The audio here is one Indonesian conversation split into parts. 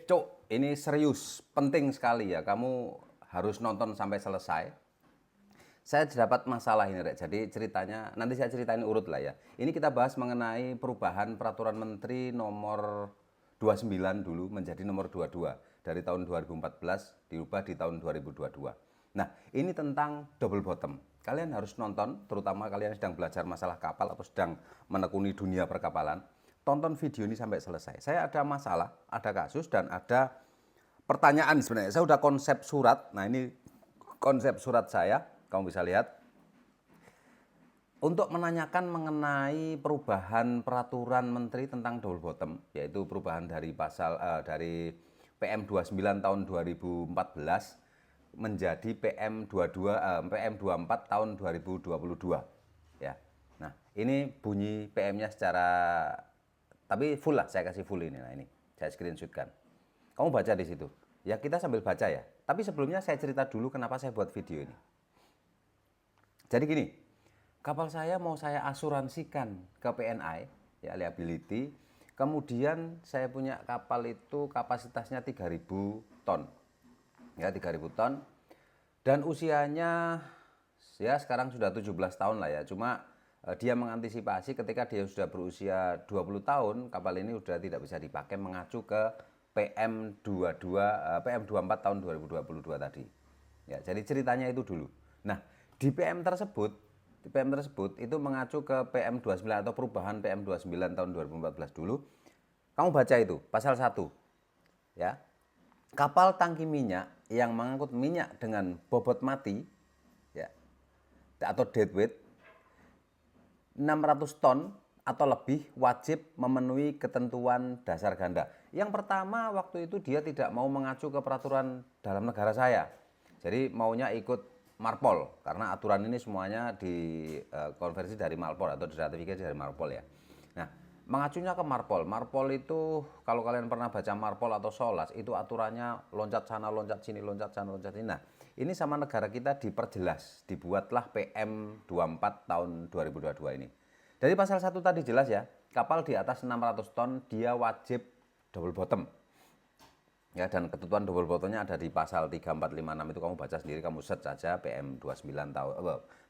Cuk, ini serius, penting sekali ya. Kamu harus nonton sampai selesai. Saya dapat masalah ini, Rek. Jadi ceritanya, nanti saya ceritain urut lah ya. Ini kita bahas mengenai perubahan Peraturan Menteri nomor 29 dulu menjadi nomor 22. Dari tahun 2014 diubah di tahun 2022. Nah, ini tentang double bottom. Kalian harus nonton, terutama kalian sedang belajar masalah kapal atau sedang menekuni dunia perkapalan. Tonton video ini sampai selesai. Saya ada masalah, ada kasus, dan ada pertanyaan sebenarnya. Saya udah konsep surat. Nah, ini konsep surat saya. Kamu bisa lihat. Untuk menanyakan mengenai perubahan peraturan menteri tentang double bottom, yaitu perubahan dari dari PM 29 tahun 2014 menjadi PM 22 PM 24 tahun 2022 ya. Nah, ini bunyi PM-nya secara, tapi full lah, saya kasih full ini. Nah, ini saya screenshotkan. Kamu baca di situ. Ya, kita sambil baca ya. Tapi sebelumnya saya cerita dulu kenapa saya buat video ini. Jadi gini, kapal saya mau saya asuransikan ke PNI, ya liability. Kemudian saya punya kapal itu kapasitasnya 3.000 ton. Ya, 3.000 ton. Dan usianya ya sekarang sudah 17 tahun lah ya. Cuma dia mengantisipasi ketika dia sudah berusia 20 tahun, kapal ini sudah tidak bisa dipakai mengacu ke PM 24 tahun 2022 tadi. Ya, jadi ceritanya itu dulu. Nah, di PM tersebut, itu mengacu ke PM 29 atau perubahan PM 29 tahun 2014 dulu. Kamu baca itu, pasal 1. Ya. Kapal tangki minyak yang mengangkut minyak dengan bobot mati ya, atau deadweight 600 ton atau lebih wajib memenuhi ketentuan dasar ganda. Yang pertama waktu itu dia tidak mau mengacu ke peraturan dalam negara saya. Jadi maunya ikut Marpol karena aturan ini semuanya dikonversi dari Marpol atau diratifikasi dari Marpol ya. Nah, mengacunya ke Marpol. Marpol itu kalau kalian pernah baca Marpol atau Solas itu aturannya loncat sana, loncat sini, loncat sana, loncat sini. Nah, ini sama negara kita diperjelas, dibuatlah PM 24 tahun 2022 ini. Dari pasal 1 tadi jelas ya, kapal di atas 600 ton dia wajib double bottom. Ya, dan ketentuan double bottomnya ada di pasal 3, 4, 5, 6 itu kamu baca sendiri, kamu search saja PM 29 tahun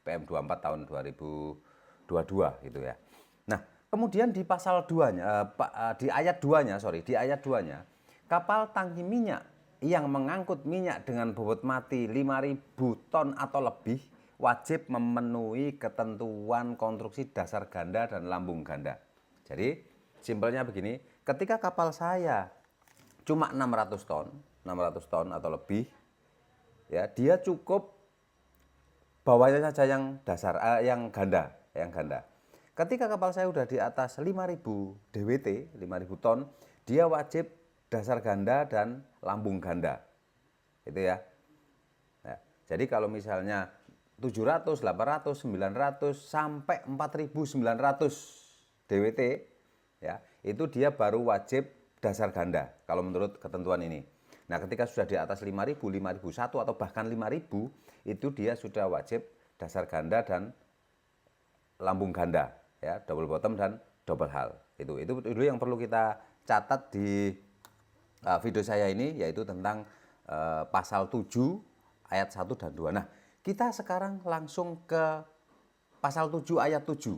PM 24 tahun 2022 gitu ya. Nah, kemudian di pasal 2-nya di ayat 2-nya, di ayat 2-nya, kapal tangki minyak yang mengangkut minyak dengan bobot mati 5.000 ton atau lebih wajib memenuhi ketentuan konstruksi dasar ganda dan lambung ganda. Jadi, simpelnya begini, ketika kapal saya cuma 600 ton, 600 ton atau lebih, ya dia cukup bawahnya saja yang dasar, yang ganda, Ketika kapal saya udah di atas 5.000 DWT, 5.000 ton, dia wajib dasar ganda dan lambung ganda. Itu ya. Nah, jadi kalau misalnya 700, 800, 900 sampai 4.900 DWT ya, itu dia baru wajib dasar ganda kalau menurut ketentuan ini. Nah, ketika sudah di atas 5.000, 5.001 atau bahkan 5.000 itu dia sudah wajib dasar ganda dan lambung ganda ya, double bottom dan double hull. Itu dulu yang perlu kita catat di video saya ini, yaitu tentang pasal 7 ayat 1 dan 2. Nah, kita sekarang langsung ke pasal 7 ayat 7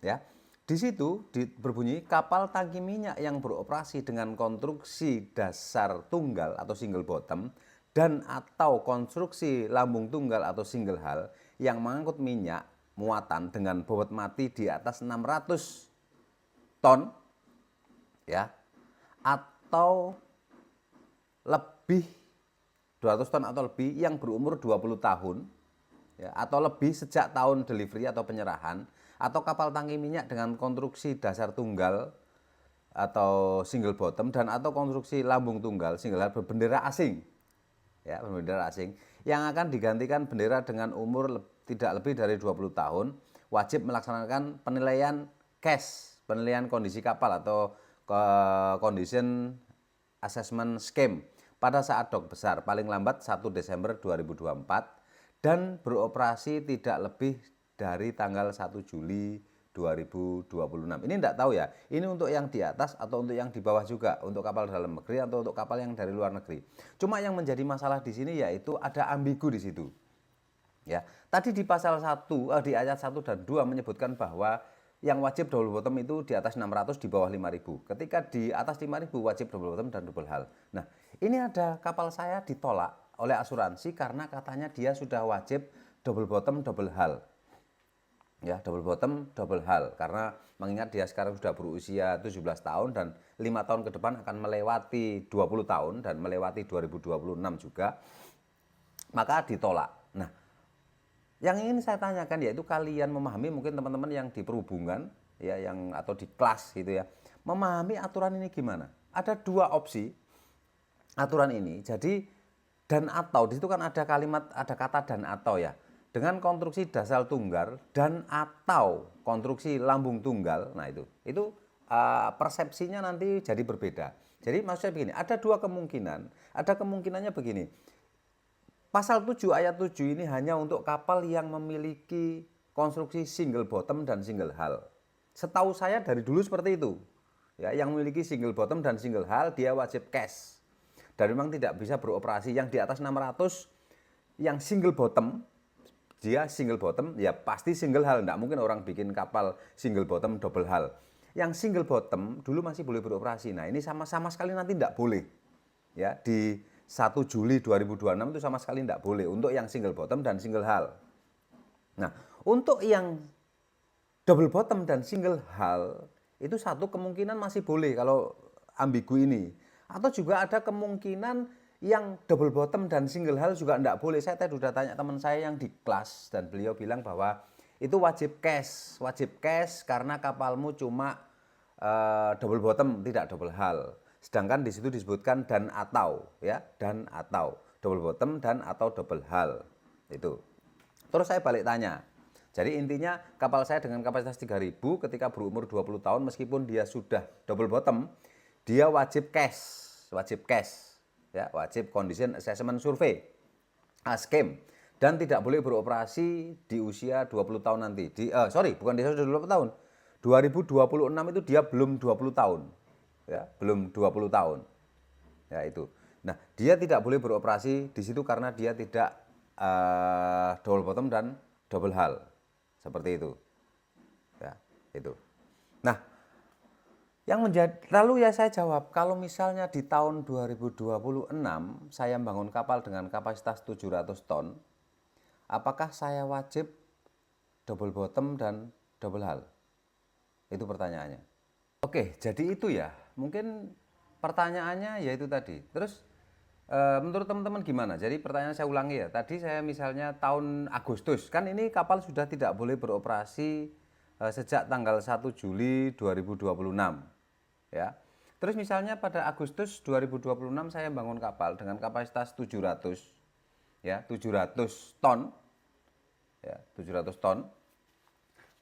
ya. Di situ berbunyi kapal tangki minyak yang beroperasi dengan konstruksi dasar tunggal atau single bottom dan atau konstruksi lambung tunggal atau single hull yang mengangkut minyak muatan dengan bobot mati di atas 600 ton ya, atau lebih 200 ton atau lebih yang berumur 20 tahun ya, atau lebih sejak tahun delivery atau penyerahan, atau kapal tangki minyak dengan konstruksi dasar tunggal atau single bottom dan atau konstruksi lambung tunggal single hull berbendera asing ya, berbendera asing yang akan digantikan bendera dengan umur tidak lebih dari 20 tahun wajib melaksanakan penilaian CAS, penilaian kondisi kapal atau condition assessment scheme pada saat dok besar paling lambat 1 Desember 2024 dan beroperasi tidak lebih dari tanggal 1 Juli 2026. Ini enggak tahu ya, ini untuk yang di atas atau untuk yang di bawah juga, untuk kapal dalam negeri atau untuk kapal yang dari luar negeri. Cuma yang menjadi masalah di sini yaitu ada ambigu di situ. Ya, tadi di pasal 1, di ayat 1 dan 2 menyebutkan bahwa yang wajib double bottom itu di atas 600, di bawah 5.000. Ketika di atas 5.000 wajib double bottom dan double hull. Nah, ini ada kapal saya ditolak oleh asuransi karena katanya dia sudah wajib double bottom, double hull. Ya, double bottom, double hull, karena mengingat dia sekarang sudah berusia 17 tahun dan 5 tahun ke depan akan melewati 20 tahun dan melewati 2026 juga, maka ditolak. Nah, yang ingin saya tanyakan yaitu kalian memahami, mungkin teman-teman yang di perhubungan ya, yang atau di kelas gitu ya, memahami aturan ini gimana? Ada dua opsi aturan ini. Jadi dan atau di situ kan ada kalimat, ada kata dan atau ya. Dengan konstruksi dasar tunggal dan atau konstruksi lambung tunggal, nah itu persepsinya nanti jadi berbeda. Jadi maksudnya begini, ada dua kemungkinan. Ada kemungkinannya begini, pasal 7 ayat 7 ini hanya untuk kapal yang memiliki konstruksi single bottom dan single hull. Setahu saya dari dulu seperti itu. Ya, yang memiliki single bottom dan single hull dia wajib cash. Dan memang tidak bisa beroperasi. Yang di atas 600 yang single bottom, dia single bottom ya pasti single hull. Tidak mungkin orang bikin kapal single bottom double hull. Yang single bottom dulu masih boleh beroperasi. Nah, ini sama sekali nanti tidak boleh. Ya, di 1 Juli 2026 itu sama sekali tidak boleh untuk yang single bottom dan single hull. Nah, untuk yang double bottom dan single hull itu satu kemungkinan masih boleh kalau ambigu ini. Atau juga ada kemungkinan yang double bottom dan single hull juga tidak boleh. Saya tadi sudah tanya teman saya yang di kelas dan beliau bilang bahwa itu wajib cash karena kapalmu cuma double bottom tidak double hull. Sedangkan di situ disebutkan dan atau ya, dan atau double bottom dan atau double hull. Itu. Terus saya balik tanya. Jadi intinya kapal saya dengan kapasitas 3.000 ketika berumur 20 tahun meskipun dia sudah double bottom, dia wajib cash. Ya, wajib condition assessment survey, ASKEM, dan tidak boleh beroperasi di usia 20 tahun nanti. Bukan di usia 20 tahun. 2026 itu dia belum 20 tahun. Ya, belum 20 tahun. Ya, itu. Nah, dia tidak boleh beroperasi di situ karena dia tidak double bottom dan double hull. Seperti itu. Ya, itu. Nah, lalu ya saya jawab, kalau misalnya di tahun 2026 saya bangun kapal dengan kapasitas 700 ton, apakah saya wajib double bottom dan double hull? Itu pertanyaannya. Oke, jadi itu ya. Mungkin pertanyaannya yaitu tadi. Terus menurut teman-teman gimana? Jadi pertanyaan saya ulangi ya. Tadi saya misalnya tahun Agustus, kan ini kapal sudah tidak boleh beroperasi sejak tanggal 1 Juli 2026. Ya. Terus misalnya pada Agustus 2026 saya bangun kapal dengan kapasitas 700 ya, 700 ton. Ya, 700 ton.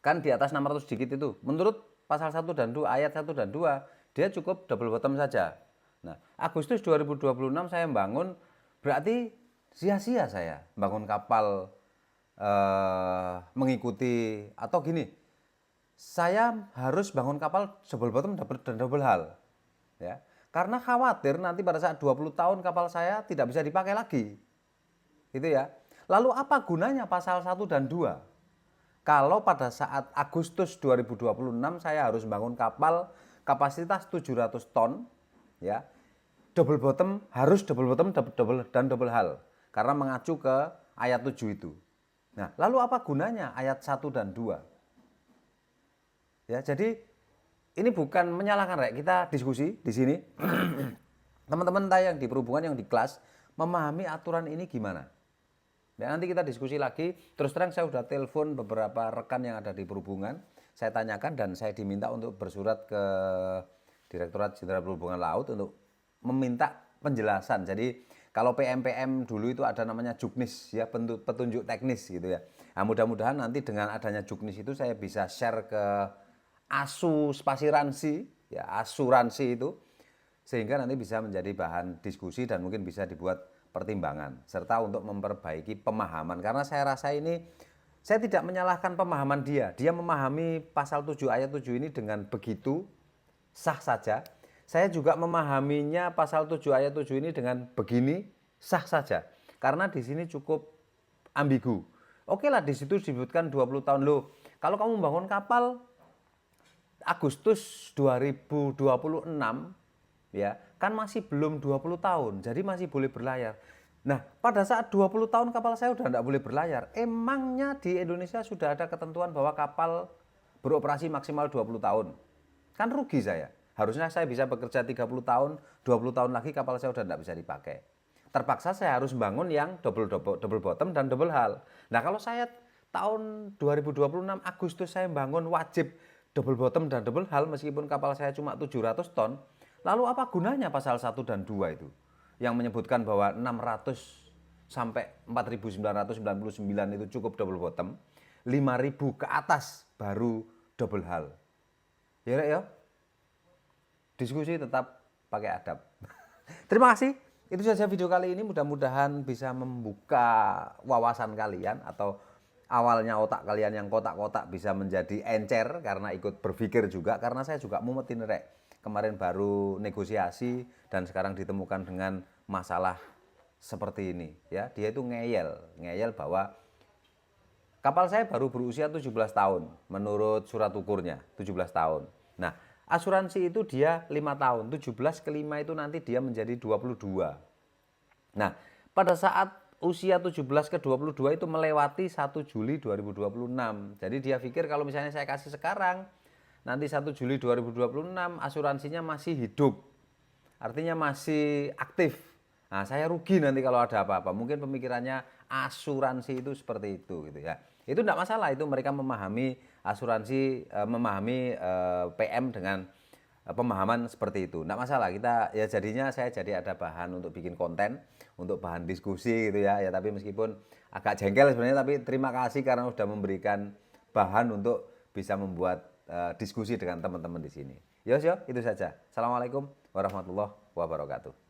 Kan di atas 600 sedikit itu. Menurut pasal 1 dan 2 ayat 1 dan 2, dia cukup double bottom saja. Nah, Agustus 2026 saya bangun, berarti sia-sia saya bangun kapal mengikuti atau gini. Saya harus bangun kapal double bottom dan double hull. Ya. Karena khawatir nanti pada saat 20 tahun kapal saya tidak bisa dipakai lagi. Gitu ya. Lalu apa gunanya pasal 1 dan 2? Kalau pada saat Agustus 2026 saya harus bangun kapal kapasitas 700 ton, ya. Double bottom harus double bottom dan double hull karena mengacu ke ayat 7 itu. Nah, lalu apa gunanya ayat 1 dan 2? Ya, jadi ini bukan menyalahkan, Rek. Kita diskusi di sini. Teman-teman yang di perhubungan yang di kelas memahami aturan ini gimana? Ya, nanti kita diskusi lagi. Terus terang saya sudah telepon beberapa rekan yang ada di perhubungan. Saya tanyakan dan saya diminta untuk bersurat ke Direktorat Jenderal Perhubungan Laut untuk meminta penjelasan. Jadi kalau PM dulu itu ada namanya juknis ya, petunjuk teknis gitu ya. Nah, mudah-mudahan nanti dengan adanya juknis itu saya bisa share ke asuransi itu sehingga nanti bisa menjadi bahan diskusi dan mungkin bisa dibuat pertimbangan serta untuk memperbaiki pemahaman, karena saya rasa ini Saya tidak menyalahkan pemahaman dia. Dia memahami pasal 7 ayat 7 ini dengan begitu sah saja. Saya juga memahaminya pasal 7 ayat 7 ini dengan begini sah saja. Karena di sini cukup ambigu. Oke lah, di situ disebutkan 20 tahun loh. Kalau kamu membangun kapal Agustus 2026 ya, kan masih belum 20 tahun. Jadi masih boleh berlayar. Nah, pada saat 20 tahun kapal saya udah enggak boleh berlayar. Emangnya di Indonesia sudah ada ketentuan bahwa kapal beroperasi maksimal 20 tahun. Kan rugi saya. Harusnya saya bisa bekerja 30 tahun, 20 tahun lagi kapal saya udah enggak bisa dipakai. Terpaksa saya harus bangun yang double bottom dan double hull. Nah, kalau saya tahun 2026 Agustus saya bangun wajib double bottom dan double hull meskipun kapal saya cuma 700 ton, lalu apa gunanya pasal 1 dan 2 itu? Yang menyebutkan bahwa 600 sampai 4.999 itu cukup double bottom, 5.000 ke atas baru double hull. Ya, Rek, ya? Diskusi tetap pakai adab. Terima kasih. Itu saja video kali ini, mudah-mudahan bisa membuka wawasan kalian atau awalnya otak kalian yang kotak-kotak bisa menjadi encer karena ikut berpikir juga, karena saya juga mumetin, Rek. Kemarin baru negosiasi dan sekarang ditemukan dengan masalah seperti ini ya. Dia itu ngeyel bahwa kapal saya baru berusia 17 tahun menurut surat ukurnya 17 tahun. Nah, asuransi itu dia 5 tahun, 17 ke 5 itu nanti dia menjadi 22. Nah, pada saat usia 17 ke 22 itu melewati 1 Juli 2026. Jadi dia pikir kalau misalnya saya kasih sekarang, nanti 1 Juli 2026 asuransinya masih hidup. Artinya masih aktif. Nah, saya rugi nanti kalau ada apa-apa. Mungkin pemikirannya asuransi itu seperti itu gitu ya. Itu enggak masalah, itu mereka memahami asuransi, memahami PM dengan pemahaman seperti itu. Enggak masalah, kita ya jadinya saya jadi ada bahan untuk bikin konten, untuk bahan diskusi gitu ya. Ya tapi meskipun agak jengkel sebenarnya, tapi terima kasih karena sudah memberikan bahan untuk bisa membuat diskusi dengan teman-teman di sini. Yos, itu saja. Assalamualaikum warahmatullahi wabarakatuh.